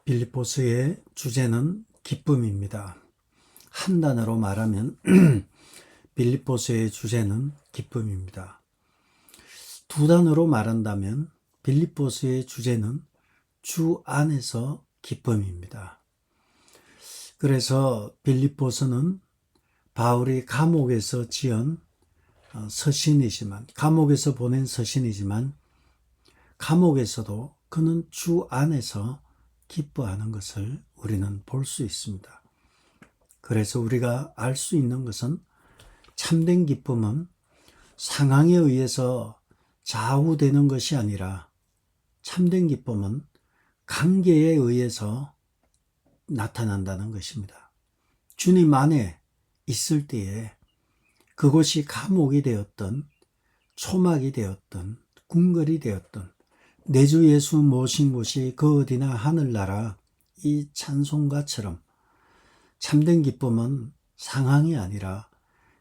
빌립보서의 주제는 기쁨입니다. 한 단어로 말하면 빌립보서의 주제는 기쁨입니다. 두 단어로 말한다면 빌립보서의 주제는 주 안에서 기쁨입니다. 그래서 빌립보서는 바울이 감옥에서 지은 서신이지만, 감옥에서 보낸 서신이지만 감옥에서도 그는 주 안에서 기뻐하는 것을 우리는 볼 수 있습니다. 그래서 우리가 알 수 있는 것은 참된 기쁨은 상황에 의해서 좌우되는 것이 아니라 참된 기쁨은 관계에 의해서 나타난다는 것입니다. 주님 안에 있을 때에 그곳이 감옥이 되었던 초막이 되었던 궁궐이 되었던 내 주 예수 모신 곳이 그 어디나 하늘나라 이 찬송가처럼 참된 기쁨은 상황이 아니라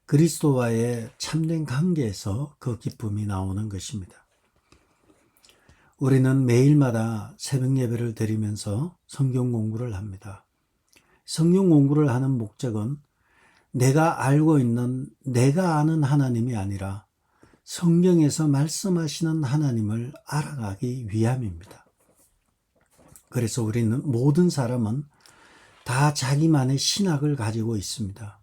그리스도와의 참된 관계에서 그 기쁨이 나오는 것입니다. 우리는 매일마다 새벽 예배를 드리면서 성경 공부를 합니다. 성경 공부를 하는 목적은 내가 알고 있는 내가 아는 하나님이 아니라 성경에서 말씀하시는 하나님을 알아가기 위함입니다. 그래서 우리는 모든 사람은 다 자기만의 신학을 가지고 있습니다.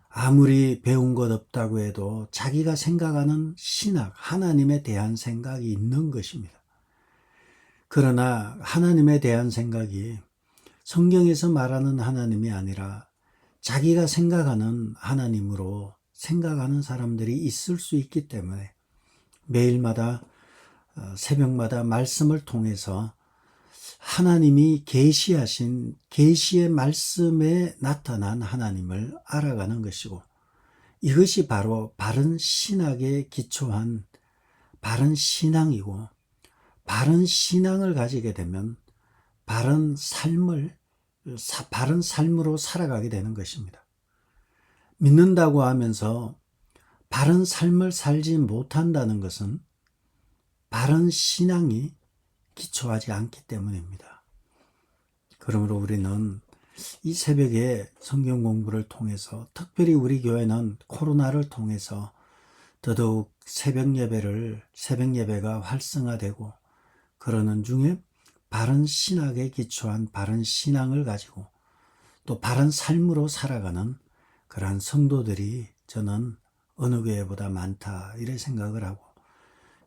아무리 배운 것 없다고 해도 자기가 생각하는 신학, 하나님에 대한 생각이 있는 것입니다. 그러나 하나님에 대한 생각이 성경에서 말하는 하나님이 아니라 자기가 생각하는 하나님으로 생각하는 사람들이 있을 수 있기 때문에 매일마다 새벽마다 말씀을 통해서 하나님이 계시하신 계시의 말씀에 나타난 하나님을 알아가는 것이고, 이것이 바로 바른 신학에 기초한 바른 신앙이고, 바른 신앙을 가지게 되면 바른 삶으로 살아가게 되는 것입니다. 믿는다고 하면서 바른 삶을 살지 못한다는 것은 바른 신앙이 기초하지 않기 때문입니다. 그러므로 우리는 이 새벽에 성경 공부를 통해서, 특별히 우리 교회는 코로나를 통해서 더더욱 새벽 예배가 활성화되고 그러는 중에 바른 신학에 기초한 바른 신앙을 가지고 또 바른 삶으로 살아가는 그러한 성도들이 저는 어느 교회보다 많다 이렇게 생각을 하고,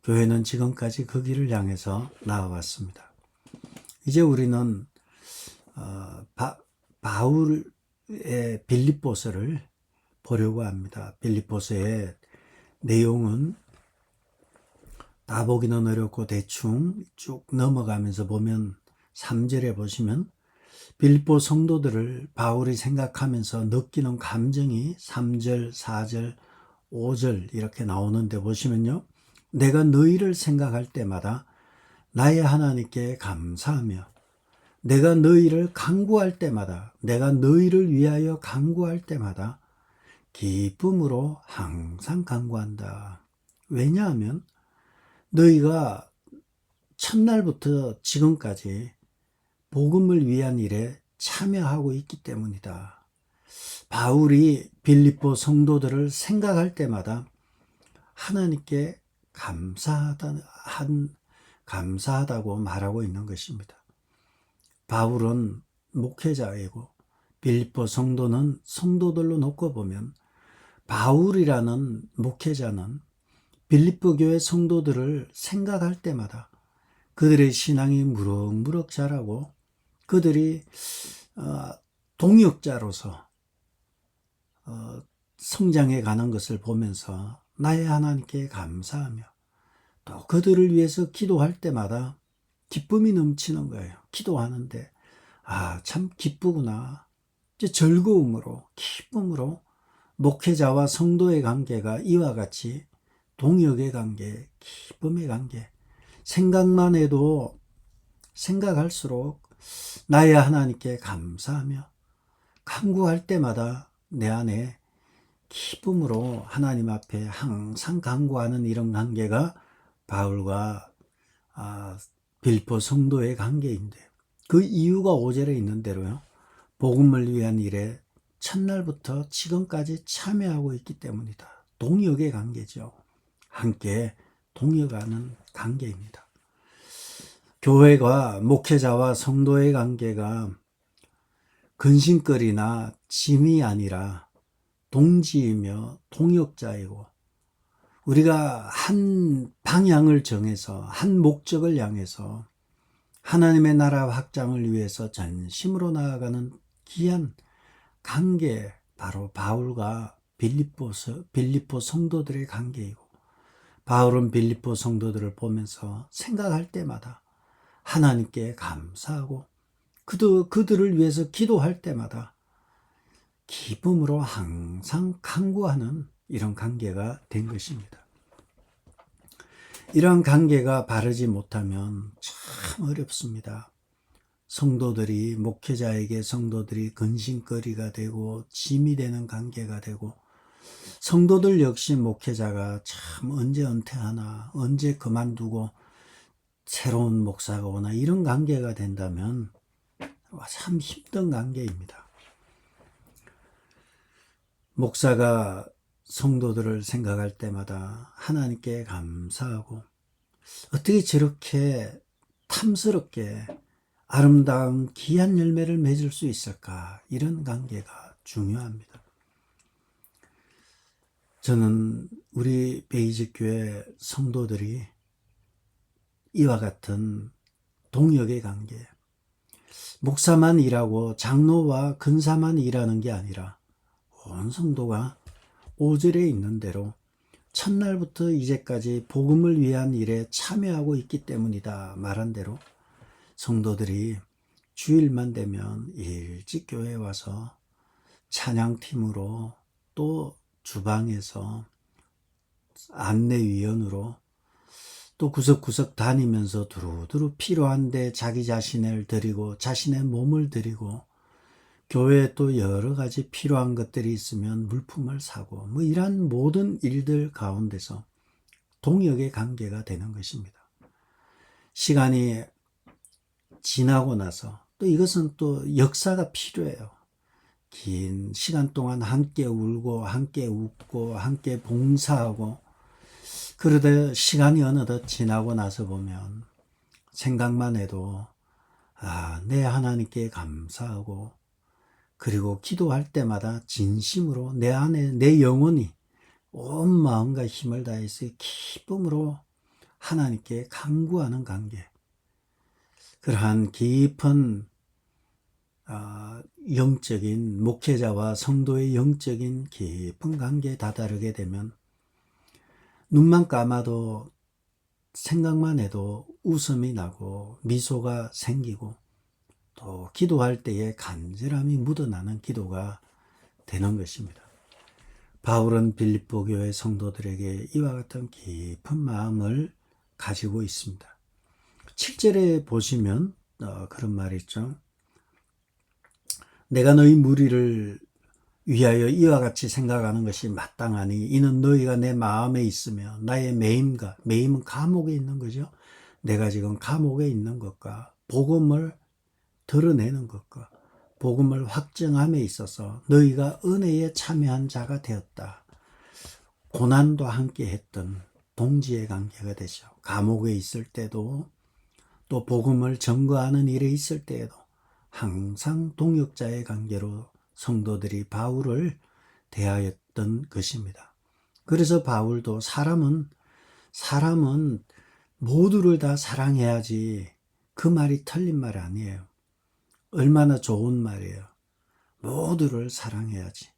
교회는 지금까지 그 길을 향해서 나아왔습니다. 이제 우리는 바울의 빌립보서를 보려고 합니다. 빌립보서의 내용은 다 보기는 어렵고 대충 쭉 넘어가면서 보면 3절에 보시면 빌립보 성도들을 바울이 생각하면서 느끼는 감정이 3절, 4절, 5절 이렇게 나오는데 보시면요. 내가 너희를 생각할 때마다 나의 하나님께 감사하며 내가 너희를 간구할 때마다, 내가 너희를 위하여 간구할 때마다 기쁨으로 항상 간구한다. 왜냐하면 너희가 첫날부터 지금까지 복음을 위한 일에 참여하고 있기 때문이다. 바울이 빌립보 성도들을 생각할 때마다 하나님께 감사하다고 말하고 있는 것입니다. 바울은 목회자이고 빌립보 성도는 성도들로 놓고 보면 바울이라는 목회자는 빌립보 교회 성도들을 생각할 때마다 그들의 신앙이 무럭무럭 자라고 그들이 동역자로서 성장해 가는 것을 보면서 나의 하나님께 감사하며 또 그들을 위해서 기도할 때마다 기쁨이 넘치는 거예요. 기도하는데 참 기쁘구나. 이제 즐거움으로, 기쁨으로 목회자와 성도의 관계가 이와 같이 동역의 관계, 기쁨의 관계, 생각만 해도 생각할수록 나의 하나님께 감사하며 간구할 때마다 내 안에 기쁨으로 하나님 앞에 항상 간구하는 이런 관계가 바울과 빌립보 성도의 관계인데, 그 이유가 5절에 있는 대로요. 복음을 위한 일에 첫날부터 지금까지 참여하고 있기 때문이다. 동역의 관계죠. 함께 동역하는 관계입니다. 교회가 목회자와 성도의 관계가 근심거리나 짐이 아니라 동지이며 동역자이고, 우리가 한 방향을 정해서 한 목적을 향해서 하나님의 나라 확장을 위해서 전심으로 나아가는 귀한 관계, 바로 바울과 빌립보 성도들의 관계이고, 바울은 빌립보 성도들을 보면서 생각할 때마다 하나님께 감사하고 그들을 위해서 기도할 때마다 기쁨으로 항상 간구하는 이런 관계가 된 것입니다. 이러한 관계가 바르지 못하면 참 어렵습니다. 목회자에게 성도들이 근심거리가 되고 짐이 되는 관계가 되고, 성도들 역시 목회자가 참 언제 은퇴하나, 언제 그만두고 새로운 목사가 오나, 이런 관계가 된다면 참 힘든 관계입니다. 목사가 성도들을 생각할 때마다 하나님께 감사하고, 어떻게 저렇게 탐스럽게 아름다운 귀한 열매를 맺을 수 있을까, 이런 관계가 중요합니다. 저는 우리 베이직교회 성도들이 이와 같은 동역의 관계, 목사만 일하고 장로와 근사만 일하는 게 아니라 온 성도가 5절에 있는 대로 첫날부터 이제까지 복음을 위한 일에 참여하고 있기 때문이다 말한 대로, 성도들이 주일만 되면 일찍 교회에 와서 찬양팀으로, 또 주방에서 안내위원으로, 또 구석구석 다니면서 두루두루 필요한데 자기 자신을 드리고 자신의 몸을 드리고, 교회에 또 여러 가지 필요한 것들이 있으면 물품을 사고, 이러한 모든 일들 가운데서 동역의 관계가 되는 것입니다. 시간이 지나고 나서 또 이것은 또 역사가 필요해요. 긴 시간 동안 함께 울고 함께 웃고 함께 봉사하고, 그러다 시간이 어느덧 지나고 나서 보면 생각만 해도 내 하나님께 감사하고, 그리고 기도할 때마다 진심으로 내 안에 내 영혼이 온 마음과 힘을 다해서 기쁨으로 하나님께 간구하는 관계, 그러한 깊은 영적인 목회자와 성도의 영적인 깊은 관계에 다다르게 되면 눈만 감아도, 생각만 해도 웃음이 나고 미소가 생기고, 또 기도할 때에 간절함이 묻어나는 기도가 되는 것입니다. 바울은 빌립보 교회 성도들에게 이와 같은 깊은 마음을 가지고 있습니다. 7절에 보시면 그런 말이 있죠. 내가 너희 무리를 위하여 이와 같이 생각하는 것이 마땅하니, 이는 너희가 내 마음에 있으며 나의 매임은 감옥에 있는 거죠. 내가 지금 감옥에 있는 것과 복음을 드러내는 것과 복음을 확증함에 있어서 너희가 은혜에 참여한 자가 되었다. 고난도 함께 했던 동지의 관계가 되죠. 감옥에 있을 때도, 또 복음을 증거하는 일에 있을 때에도 항상 동역자의 관계로 성도들이 바울을 대하였던 것입니다. 그래서 바울도 사람은 모두를 다 사랑해야지, 그 말이 틀린 말 아니에요. 얼마나 좋은 말이에요. 모두를 사랑해야지.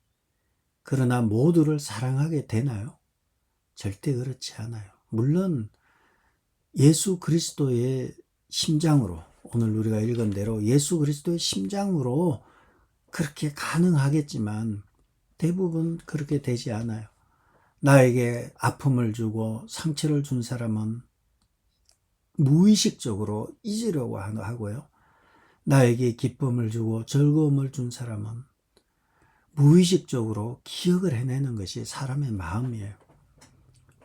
그러나 모두를 사랑하게 되나요? 절대 그렇지 않아요. 물론 예수 그리스도의 심장으로, 오늘 우리가 읽은 대로 예수 그리스도의 심장으로 그렇게 가능하겠지만 대부분 그렇게 되지 않아요. 나에게 아픔을 주고 상처를 준 사람은 무의식적으로 잊으려고 하고요. 나에게 기쁨을 주고 즐거움을 준 사람은 무의식적으로 기억을 해내는 것이 사람의 마음이에요.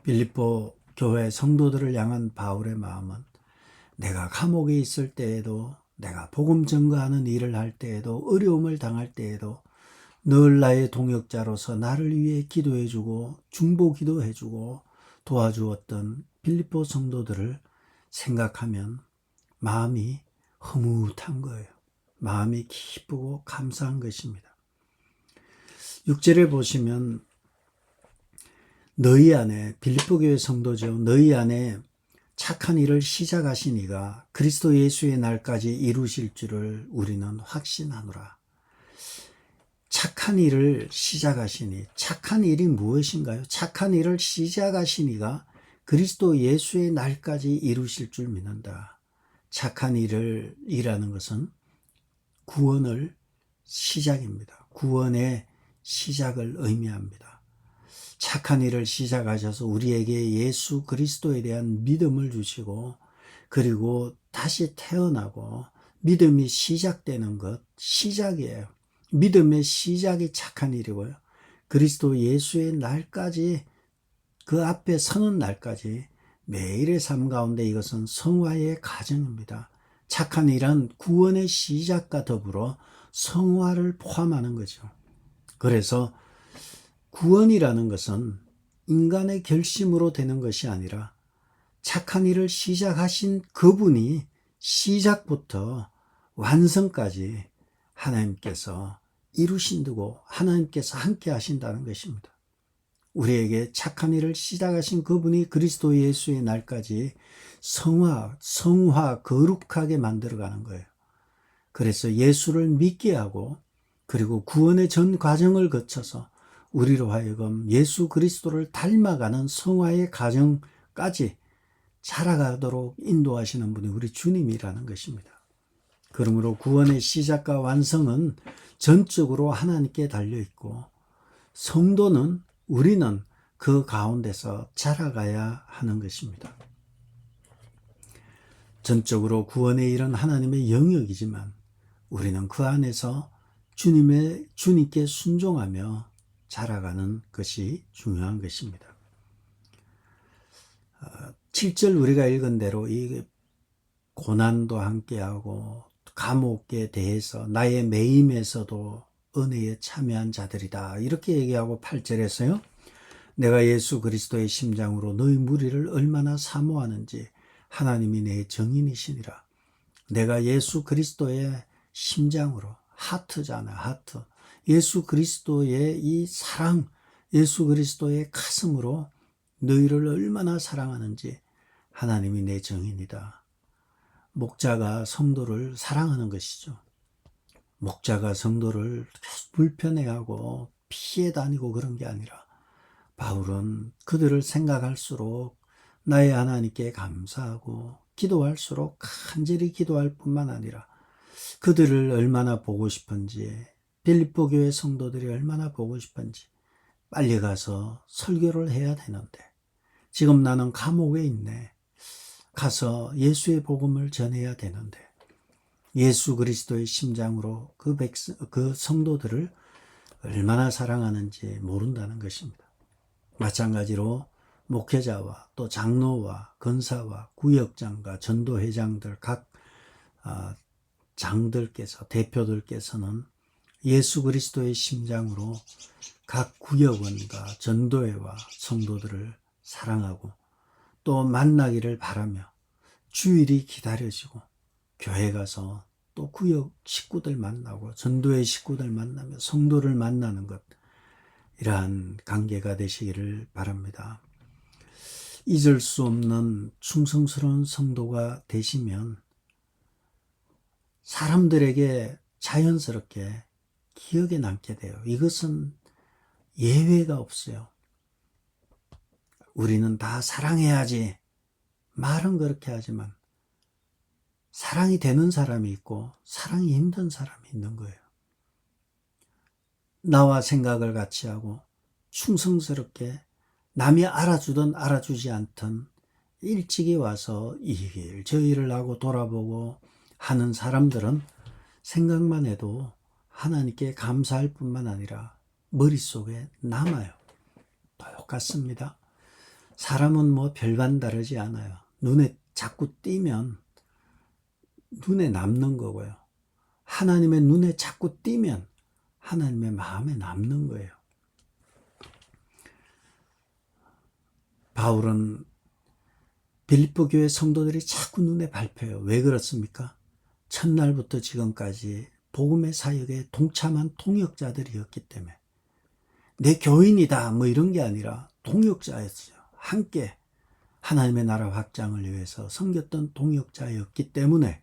빌립보 교회 성도들을 향한 바울의 마음은 내가 감옥에 있을 때에도 내가 복음 전가하는 일을 할 때에도 어려움을 당할 때에도 늘 나의 동역자로서 나를 위해 기도해주고 중보기도해주고 도와주었던 빌립보 성도들을 생각하면 마음이 흐뭇한 거예요. 마음이 기쁘고 감사한 것입니다. 6절에 보시면 너희 안에 빌립보 교회 성도죠. 너희 안에 착한 일을 시작하신 이가 그리스도 예수의 날까지 이루실 줄을 우리는 확신하노라. 착한 일을 시작하시니, 착한 일이 무엇인가요? 착한 일을 시작하신 이가 그리스도 예수의 날까지 이루실 줄 믿는다. 착한 일을 이라는 것은 구원을 시작입니다. 구원의 시작을 의미합니다. 착한 일을 시작하셔서 우리에게 예수 그리스도에 대한 믿음을 주시고 그리고 다시 태어나고 믿음이 시작되는 것, 시작이에요. 믿음의 시작이 착한 일이고요. 그리스도 예수의 날까지 그 앞에 서는 날까지 매일의 삶 가운데 이것은 성화의 과정입니다. 착한 일은 구원의 시작과 더불어 성화를 포함하는 거죠. 그래서 구원이라는 것은 인간의 결심으로 되는 것이 아니라 착한 일을 시작하신 그분이 시작부터 완성까지 하나님께서 이루신다고 하나님께서 함께 하신다는 것입니다. 우리에게 착한 일을 시작하신 그분이 그리스도 예수의 날까지 성화, 거룩하게 만들어가는 거예요. 그래서 예수를 믿게 하고 그리고 구원의 전 과정을 거쳐서 우리로 하여금 예수 그리스도를 닮아가는 성화의 과정까지 자라가도록 인도하시는 분이 우리 주님이라는 것입니다. 그러므로 구원의 시작과 완성은 전적으로 하나님께 달려있고 성도는 우리는 그 가운데서 자라가야 하는 것입니다. 전적으로 구원의 일은 하나님의 영역이지만 우리는 그 안에서 주님께 순종하며 자라가는 것이 중요한 것입니다. 7절 우리가 읽은 대로 이 고난도 함께하고 감옥에 대해서 나의 매임에서도 은혜에 참여한 자들이다. 이렇게 얘기하고 8절에서요. 내가 예수 그리스도의 심장으로 너희 무리를 얼마나 사모하는지 하나님이 내 정인이시니라. 내가 예수 그리스도의 심장으로, 하트잖아, 하트. 예수 그리스도의 이 사랑, 예수 그리스도의 가슴으로 너희를 얼마나 사랑하는지 하나님이 내 정인이다. 목자가 성도를 사랑하는 것이죠. 목자가 성도를 계속 불편해하고 피해 다니고 그런 게 아니라 바울은 그들을 생각할수록 나의 하나님께 감사하고 기도할수록 간절히 기도할 뿐만 아니라 그들을 얼마나 보고 싶은지 빌립보 교회 성도들이 얼마나 보고 싶은지 빨리 가서 설교를 해야 되는데 지금 나는 감옥에 있네. 가서 예수의 복음을 전해야 되는데 예수 그리스도의 심장으로 그 성도들을 얼마나 사랑하는지 모른다는 것입니다. 마찬가지로 목회자와 또 장로와 권사와 구역장과 전도회장들 각 장들께서 대표들께서는 예수 그리스도의 심장으로 각 구역원과 전도회와 성도들을 사랑하고 또 만나기를 바라며 주일이 기다려지고 교회 가서 또 구역 식구들 만나고 전도회 식구들 만나며 성도를 만나는 것, 이러한 관계가 되시기를 바랍니다. 잊을 수 없는 충성스러운 성도가 되시면 사람들에게 자연스럽게 기억에 남게 돼요. 이것은 예외가 없어요. 우리는 다 사랑해야지. 말은 그렇게 하지만 사랑이 되는 사람이 있고 사랑이 힘든 사람이 있는 거예요. 나와 생각을 같이 하고 충성스럽게 남이 알아주든 알아주지 않든 일찍이 와서 이 일 저 일을 하고 돌아보고 하는 사람들은 생각만 해도 하나님께 감사할 뿐만 아니라 머릿속에 남아요. 똑같습니다. 사람은 뭐 별반 다르지 않아요. 눈에 자꾸 띄면 눈에 남는 거고요. 하나님의 눈에 자꾸 띄면 하나님의 마음에 남는 거예요. 바울은 빌립보 교회 성도들이 자꾸 눈에 밟혀요. 왜 그렇습니까? 첫날부터 지금까지 복음의 사역에 동참한 동역자들이었기 때문에. 내 교인이다 뭐 이런 게 아니라 동역자였어요. 함께 하나님의 나라 확장을 위해서 섬겼던 동역자였기 때문에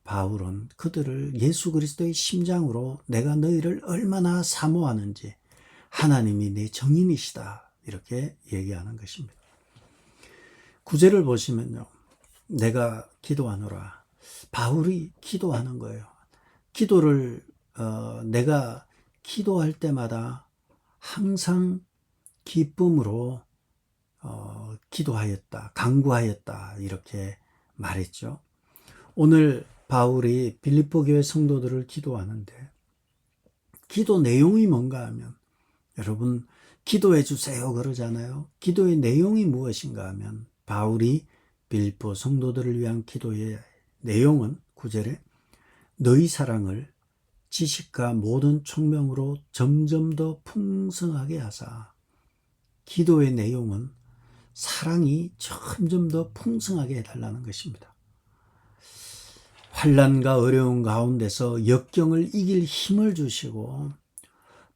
바울은 그들을 예수 그리스도의 심장으로 내가 너희를 얼마나 사모하는지 하나님이 내 정인이시다 이렇게 얘기하는 것입니다. 9절을 보시면요. 내가 기도하노라. 바울이 기도하는 거예요. 기도를 내가 기도할 때마다 항상 기쁨으로 기도하였다, 간구하였다 이렇게 말했죠. 오늘 바울이 빌립보 교회 성도들을 기도하는데 기도 내용이 뭔가 하면 여러분 기도해 주세요 그러잖아요. 기도의 내용이 무엇인가 하면 바울이 빌립보 성도들을 위한 기도의 내용은 9절에 너희 사랑을 지식과 모든 총명으로 점점 더 풍성하게 하사. 기도의 내용은 사랑이 점점 더 풍성하게 해달라는 것입니다. 환난과 어려운 가운데서 역경을 이길 힘을 주시고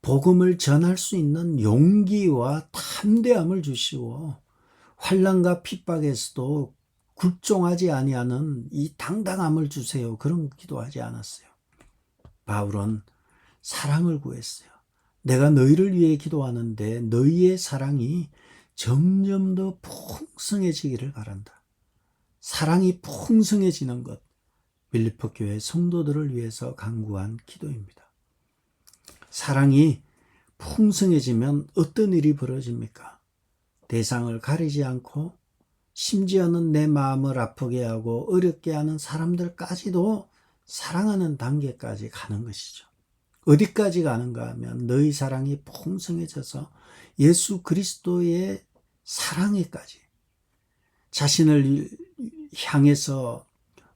복음을 전할 수 있는 용기와 담대함을 주시고 환난과 핍박에서도 굴종하지 아니하는 이 당당함을 주세요. 그런 기도하지 않았어요. 바울은 사랑을 구했어요. 내가 너희를 위해 기도하는데 너희의 사랑이 점점 더 풍성해지기를 바란다. 사랑이 풍성해지는 것, 빌립보 교회 성도들을 위해서 간구한 기도입니다. 사랑이 풍성해지면 어떤 일이 벌어집니까? 대상을 가리지 않고 심지어는 내 마음을 아프게 하고 어렵게 하는 사람들까지도 사랑하는 단계까지 가는 것이죠. 어디까지 가는가 하면 너희 사랑이 풍성해져서 예수 그리스도의 사랑에까지 자신을 향해서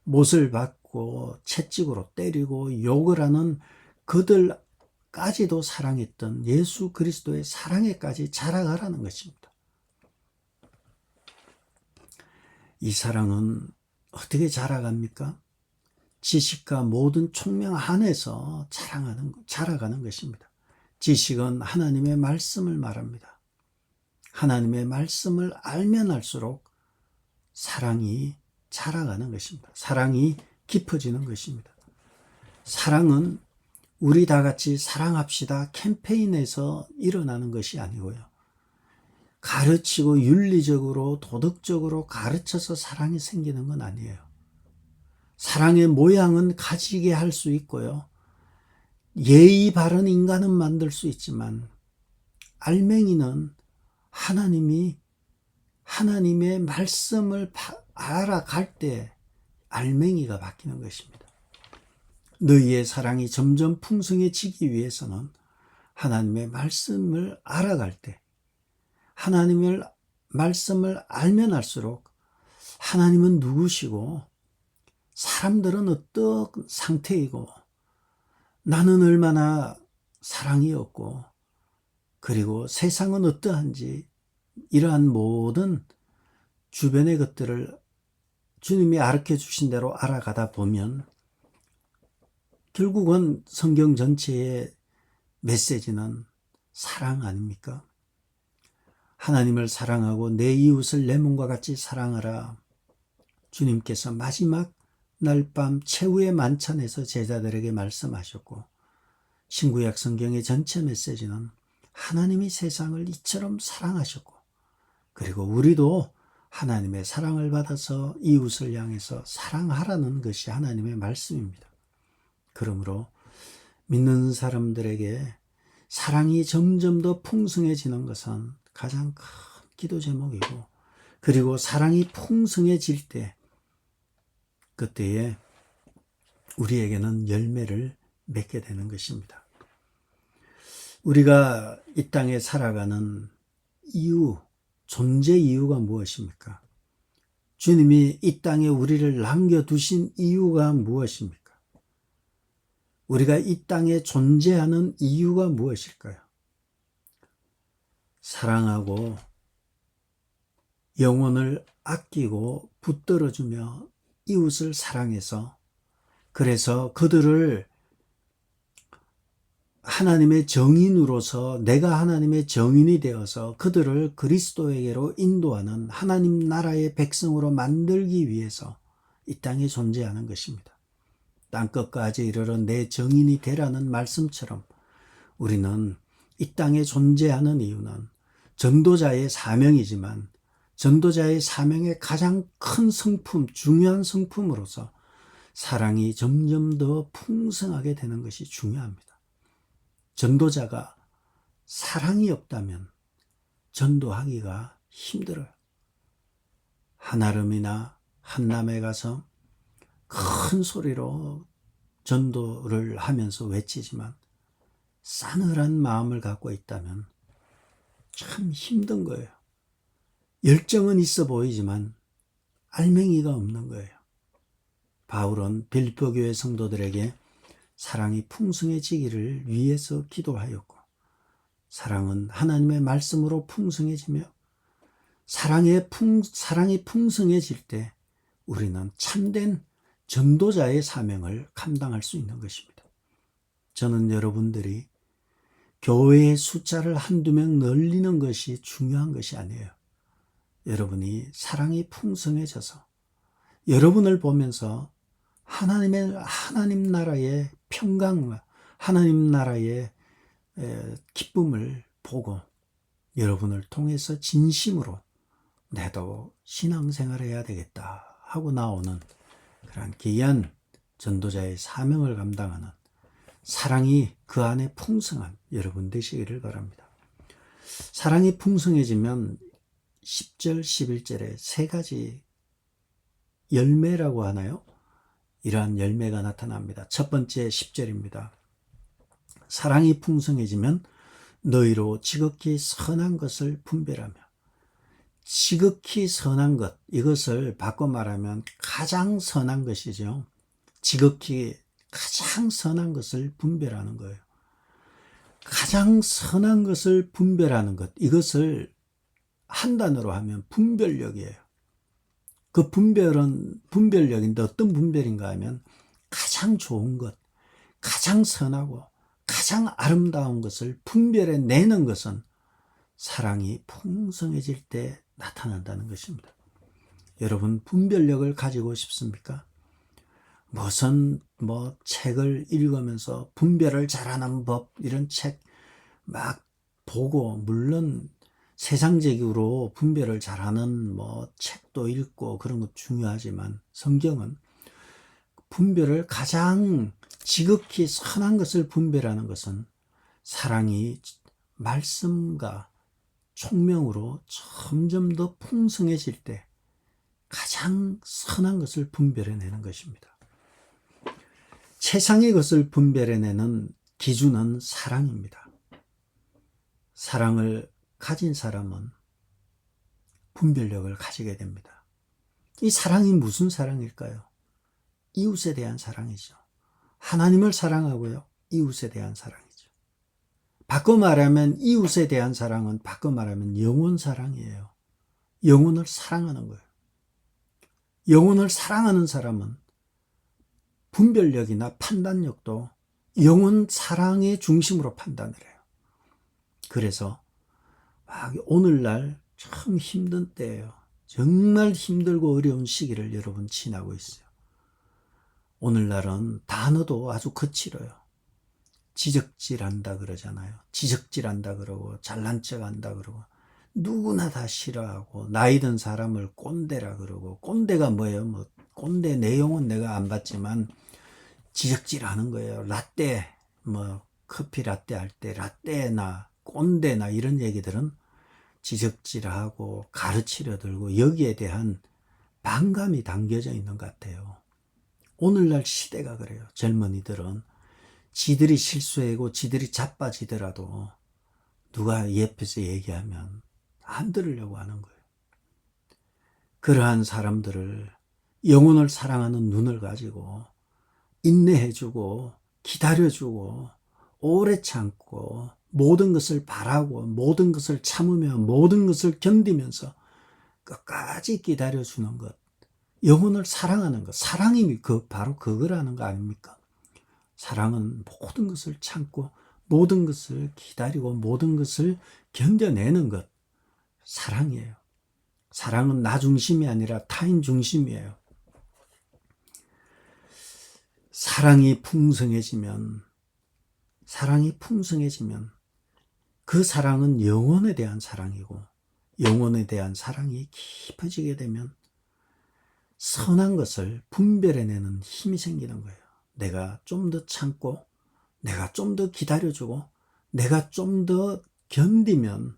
못을 받고 채찍으로 때리고 욕을 하는 그들까지도 사랑했던 예수 그리스도의 사랑에까지 자라가라는 것입니다. 이 사랑은 어떻게 자라갑니까? 지식과 모든 총명 안에서 자라가는 것입니다. 지식은 하나님의 말씀을 말합니다. 하나님의 말씀을 알면 알수록 사랑이 자라가는 것입니다. 사랑이 깊어지는 것입니다. 사랑은 우리 다 같이 사랑합시다 캠페인에서 일어나는 것이 아니고요. 가르치고 윤리적으로 도덕적으로 가르쳐서 사랑이 생기는 건 아니에요. 사랑의 모양은 가지게 할 수 있고요. 예의 바른 인간은 만들 수 있지만 알맹이는 하나님의 말씀을 알아갈 때 알맹이가 바뀌는 것입니다. 너희의 사랑이 점점 풍성해지기 위해서는 하나님의 말씀을 알아갈 때 하나님의 말씀을 알면 알수록 하나님은 누구시고 사람들은 어떤 상태이고 나는 얼마나 사랑이 없고 그리고 세상은 어떠한지 이러한 모든 주변의 것들을 주님이 가르쳐 주신 대로 알아가다 보면 결국은 성경 전체의 메시지는 사랑 아닙니까? 하나님을 사랑하고 내 이웃을 내 몸과 같이 사랑하라. 주님께서 마지막 날 밤 최후의 만찬에서 제자들에게 말씀하셨고 신구약 성경의 전체 메시지는 하나님이 세상을 이처럼 사랑하셨고 그리고 우리도 하나님의 사랑을 받아서 이웃을 향해서 사랑하라는 것이 하나님의 말씀입니다. 그러므로 믿는 사람들에게 사랑이 점점 더 풍성해지는 것은 가장 큰 기도 제목이고 그리고 사랑이 풍성해질 때 그때에 우리에게는 열매를 맺게 되는 것입니다. 우리가 이 땅에 살아가는 이유, 존재 이유가 무엇입니까? 주님이 이 땅에 우리를 남겨두신 이유가 무엇입니까? 우리가 이 땅에 존재하는 이유가 무엇일까요? 사랑하고 영혼을 아끼고 붙들어주며 이웃을 사랑해서, 그래서 그들을 하나님의 정인으로서, 내가 하나님의 정인이 되어서 그들을 그리스도에게로 인도하는 하나님 나라의 백성으로 만들기 위해서 이 땅에 존재하는 것입니다. 땅끝까지 이르러 내 정인이 되라는 말씀처럼 우리는 이 땅에 존재하는 이유는 전도자의 사명이지만, 전도자의 사명의 가장 큰 성품, 중요한 성품으로서 사랑이 점점 더 풍성하게 되는 것이 중요합니다. 전도자가 사랑이 없다면 전도하기가 힘들어요. 한아름이나 한남에 가서 큰 소리로 전도를 하면서 외치지만 싸늘한 마음을 갖고 있다면 참 힘든 거예요. 열정은 있어 보이지만 알맹이가 없는 거예요. 바울은 빌립보 교회 성도들에게 사랑이 풍성해지기를 위해서 기도하였고, 사랑은 하나님의 말씀으로 풍성해지며 사랑이 풍성해질 때 우리는 참된 전도자의 사명을 감당할 수 있는 것입니다. 저는 여러분들이 교회의 숫자를 한두 명 늘리는 것이 중요한 것이 아니에요. 여러분이 사랑이 풍성해져서 여러분을 보면서 하나님 나라의 평강과 하나님 나라의 기쁨을 보고 여러분을 통해서 진심으로 나도 신앙생활을 해야 되겠다 하고 나오는 그러한 귀한 전도자의 사명을 감당하는, 사랑이 그 안에 풍성한 여러분 되시기를 바랍니다. 사랑이 풍성해지면 10절, 11절에 세 가지 열매라고 하나요? 이러한 열매가 나타납니다. 첫 번째 10절입니다. 사랑이 풍성해지면 너희로 지극히 선한 것을 분별하며, 지극히 선한 것, 이것을 바꿔 말하면 가장 선한 것이죠. 지극히 가장 선한 것을 분별하는 거예요. 가장 선한 것을 분별하는 것, 이것을 한 단어로 하면 분별력이에요. 그 분별력인데 어떤 분별인가 하면 가장 좋은 것, 가장 선하고 가장 아름다운 것을 분별해내는 것은 사랑이 풍성해질 때 나타난다는 것입니다. 여러분, 분별력을 가지고 싶습니까? 무슨 책을 읽으면서 분별을 잘하는 법, 이런 책 막 보고, 물론 세상적으로 분별을 잘하는 책도 읽고 그런 것 중요하지만, 성경은 분별을 가장 지극히 선한 것을 분별하는 것은 사랑이 말씀과 총명으로 점점 더 풍성해질 때 가장 선한 것을 분별해내는 것입니다. 세상의 것을 분별해내는 기준은 사랑입니다. 사랑을 가진 사람은 분별력을 가지게 됩니다. 이 사랑이 무슨 사랑일까요? 이웃에 대한 사랑이죠. 하나님을 사랑하고요, 이웃에 대한 사랑이죠. 바꿔 말하면 이웃에 대한 사랑은 바꿔 말하면 영혼 사랑이에요. 영혼을 사랑하는 거예요. 영혼을 사랑하는 사람은 분별력이나 판단력도 영혼 사랑의 중심으로 판단을 해요. 그래서 오늘날 참 힘든 때예요. 정말 힘들고 어려운 시기를 여러분 지나고 있어요. 오늘날은 단어도 아주 거칠어요. 지적질한다 그러잖아요. 지적질한다 그러고 잘난 척한다 그러고 누구나 다 싫어하고, 나이 든 사람을 꼰대라 그러고, 꼰대가 뭐예요? 꼰대 내용은 내가 안 봤지만 지적질하는 거예요. 라떼, 커피 라떼 할 때 라떼나 꼰대나 이런 얘기들은 지적질하고 가르치려 들고 여기에 대한 반감이 담겨져 있는 것 같아요. 오늘날 시대가 그래요. 젊은이들은 지들이 실수하고 지들이 자빠지더라도 누가 옆에서 얘기하면 안 들으려고 하는 거예요. 그러한 사람들을 영혼을 사랑하는 눈을 가지고 인내해주고 기다려주고 오래 참고 모든 것을 바라고 모든 것을 참으며 모든 것을 견디면서 끝까지 기다려주는 것, 영혼을 사랑하는 것, 사랑이 바로 그거라는 거 아닙니까? 사랑은 모든 것을 참고 모든 것을 기다리고 모든 것을 견뎌내는 것, 사랑이에요. 사랑은 나 중심이 아니라 타인 중심이에요. 사랑이 풍성해지면 그 사랑은 영혼에 대한 사랑이고 영혼에 대한 사랑이 깊어지게 되면 선한 것을 분별해내는 힘이 생기는 거예요. 내가 좀 더 참고 내가 좀 더 기다려주고 내가 좀 더 견디면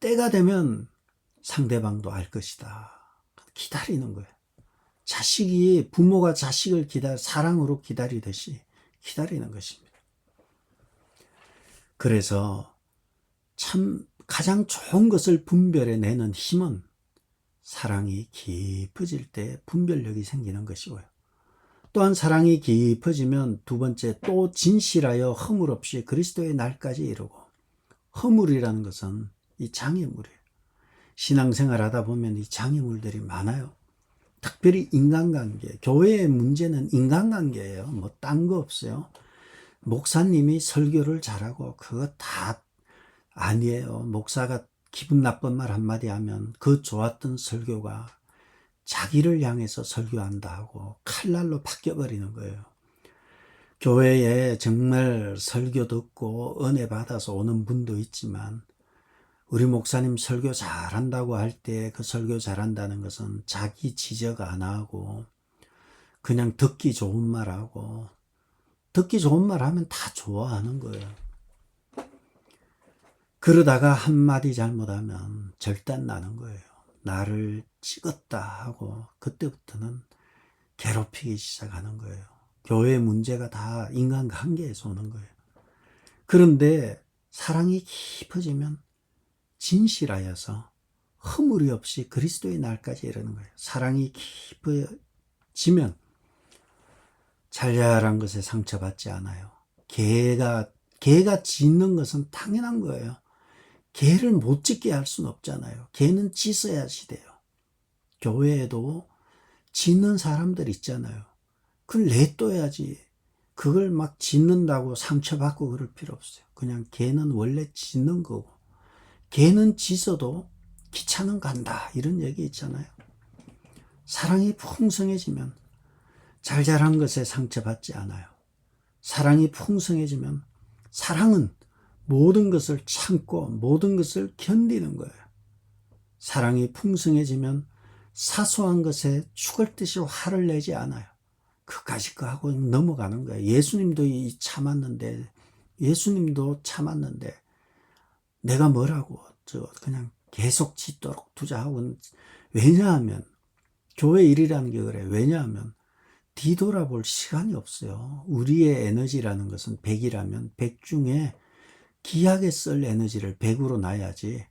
때가 되면 상대방도 알 것이다. 기다리는 거예요. 부모가 자식을 사랑으로 기다리듯이 기다리는 것입니다. 그래서 참 가장 좋은 것을 분별해내는 힘은 사랑이 깊어질 때 분별력이 생기는 것이고요. 또한 사랑이 깊어지면 두 번째, 또 진실하여 허물 없이 그리스도의 날까지 이루고, 허물이라는 것은 이 장애물이에요. 신앙생활 하다 보면 이 장애물들이 많아요. 특별히 인간관계, 교회의 문제는 인간관계예요. 뭐 딴 거 없어요. 목사님이 설교를 잘하고 그거 다 아니에요. 목사가 기분 나쁜 말 한마디 하면 그 좋았던 설교가 자기를 향해서 설교한다 하고 칼날로 바뀌어버리는 거예요. 교회에 정말 설교 듣고 은혜 받아서 오는 분도 있지만 우리 목사님 설교 잘한다고 할 때 그 설교 잘한다는 것은 자기 지적 안 하고 그냥 듣기 좋은 말 하고, 듣기 좋은 말 하면 다 좋아하는 거예요. 그러다가 한마디 잘못하면 절단 나는 거예요. 나를 찍었다 하고 그때부터는 괴롭히기 시작하는 거예요. 교회 문제가 다 인간관계에서 오는 거예요. 그런데 사랑이 깊어지면 진실하여서 허물이 없이 그리스도의 날까지 이르는 거예요. 사랑이 깊어지면 잘잘한 것에 상처받지 않아요. 개가 짖는 것은 당연한 거예요. 개를 못 짖게 할 수는 없잖아요. 개는 짖어야지 돼요. 교회에도 짖는 사람들 있잖아요. 그걸 내둬야지. 그걸 막 짖는다고 상처받고 그럴 필요 없어요. 그냥 개는 원래 짖는 거고, 개는 짖어도 기차는 간다, 이런 얘기 있잖아요. 사랑이 풍성해지면 잘잘한 것에 상처받지 않아요. 사랑이 풍성해지면 사랑은 모든 것을 참고 모든 것을 견디는 거예요. 사랑이 풍성해지면 사소한 것에 죽을 듯이 화를 내지 않아요. 그까짓 거 하고 넘어가는 거예요. 예수님도 참았는데 내가 뭐라고 그냥 계속 짖도록 투자하고. 왜냐하면 교회 일이라는 게 그래요. 왜냐하면 뒤돌아볼 시간이 없어요. 우리의 에너지라는 것은 100이라면 100 중에 귀하게 쓸 에너지를 100으로 놔야지,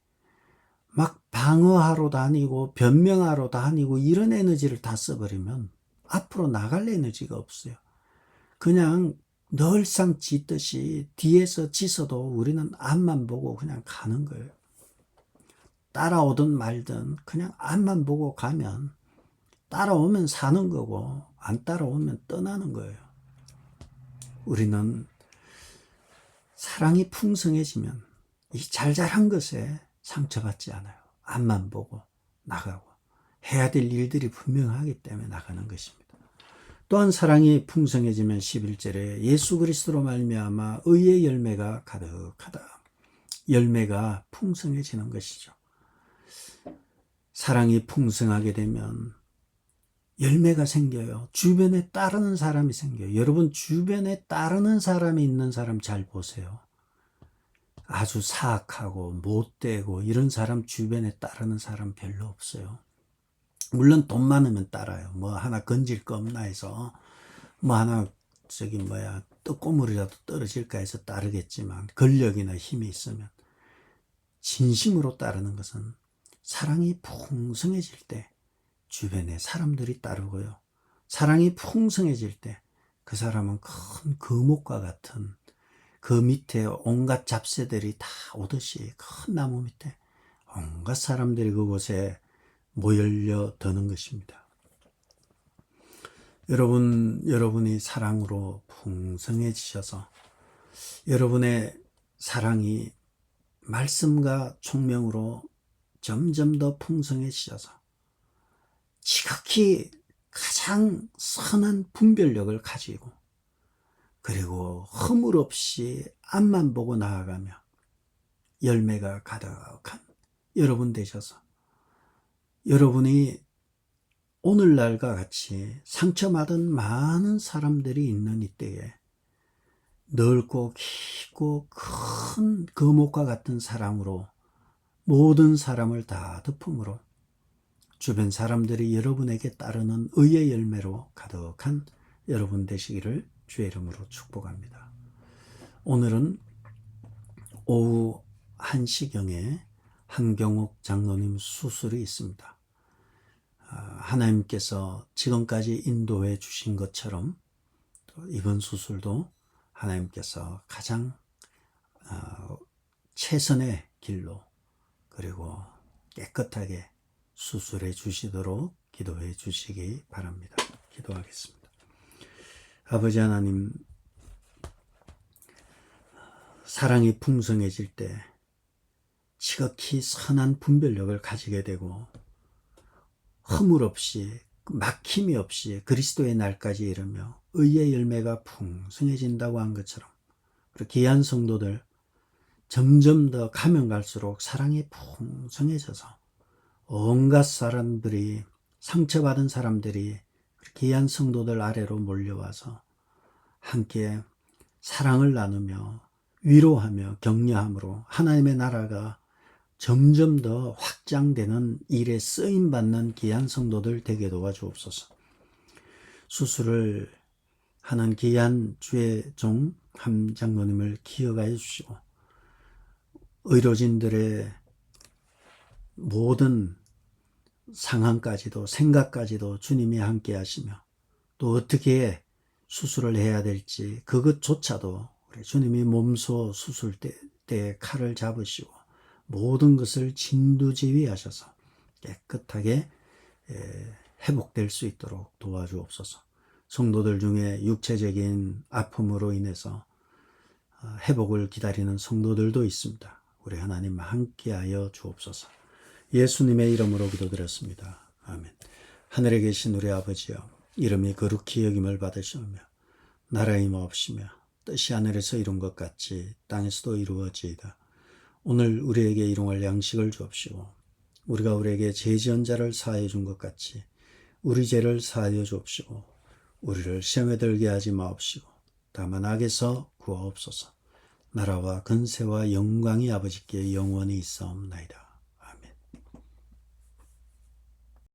막 방어하러 다니고 변명하러 다니고 이런 에너지를 다 써버리면 앞으로 나갈 에너지가 없어요. 그냥 늘상 짖듯이 뒤에서 짖어도 우리는 앞만 보고 그냥 가는 거예요. 따라오든 말든 그냥 앞만 보고 가면 따라오면 사는 거고 안 따라오면 떠나는 거예요. 우리는 사랑이 풍성해지면 이 잘잘한 것에 상처받지 않아요. 앞만 보고 나가고 해야 될 일들이 분명하기 때문에 나가는 것입니다. 또한 사랑이 풍성해지면 11절에 예수 그리스도로 말미암아 의의 열매가 가득하다. 열매가 풍성해지는 것이죠. 사랑이 풍성하게 되면 열매가 생겨요. 주변에 따르는 사람이 생겨요. 여러분 주변에 따르는 사람이 있는 사람 잘 보세요. 아주 사악하고 못되고 이런 사람 주변에 따르는 사람 별로 없어요. 물론 돈 많으면 따라요. 뭐 하나 건질 거 없나 해서 뭐 하나 떡고물이라도 떨어질까 해서 따르겠지만, 권력이나 힘이 있으면 진심으로 따르는 것은 사랑이 풍성해질 때 주변에 사람들이 따르고요. 사랑이 풍성해질 때 그 사람은 큰 거목과 같은 그 밑에 온갖 잡새들이 다 오듯이 큰 나무 밑에 온갖 사람들이 그곳에 모여 드는 것입니다. 여러분이 사랑으로 풍성해지셔서 여러분의 사랑이 말씀과 총명으로 점점 더 풍성해지셔서 지극히 가장 선한 분별력을 가지고 그리고 허물 없이 앞만 보고 나아가며 열매가 가득한 여러분 되셔서 여러분이 오늘날과 같이 상처받은 많은 사람들이 있는 이때에 넓고 깊고 큰 거목과 같은 사랑으로 모든 사람을 다 덮음으로 주변 사람들이 여러분에게 따르는 의의 열매로 가득한 여러분 되시기를 주의 이름으로 축복합니다. 오늘은 오후 1시경에 한경욱 장로님 수술이 있습니다. 하나님께서 지금까지 인도해 주신 것처럼 또 이번 수술도 하나님께서 가장 최선의 길로 그리고 깨끗하게 수술해 주시도록 기도해 주시기 바랍니다. 기도하겠습니다. 아버지 하나님, 사랑이 풍성해질 때 지극히 선한 분별력을 가지게 되고 허물 없이 막힘이 없이 그리스도의 날까지 이르며 의의 열매가 풍성해진다고 한 것처럼 우리 귀한 성도들 점점 더 가면 갈수록 사랑이 풍성해져서 온갖 사람들이 상처받은 사람들이 귀한 성도들 아래로 몰려와서 함께 사랑을 나누며 위로하며 격려함으로 하나님의 나라가 점점 더 확장되는 일에 쓰임받는 귀한 성도들 되게 도와주옵소서. 수술을 하는 귀한 주의 종 함 장로님을 기억하여 주시고 의료진들의 모든 상황까지도 생각까지도 주님이 함께 하시며 또 어떻게 수술을 해야 될지 그것조차도 우리 주님이 몸소 수술 때 칼을 잡으시고 모든 것을 진두지휘하셔서 깨끗하게 회복될 수 있도록 도와주옵소서. 성도들 중에 육체적인 아픔으로 인해서 회복을 기다리는 성도들도 있습니다. 우리 하나님 함께하여 주옵소서. 예수님의 이름으로 기도드렸습니다. 아멘. 하늘에 계신 우리 아버지여, 이름이 거룩히 여김을 받으시오며 나라의 마옵시며 뜻이 하늘에서 이룬 것 같이 땅에서도 이루어지이다. 오늘 우리에게 일용할 양식을 주옵시고 우리가 우리에게 죄 지은 자를 사하여 준 것 같이 우리 죄를 사하여 주옵시고 우리를 시험에 들게 하지 마옵시고 다만 악에서 구하옵소서. 나라와 근세와 영광이 아버지께 영원히 있사옵나이다.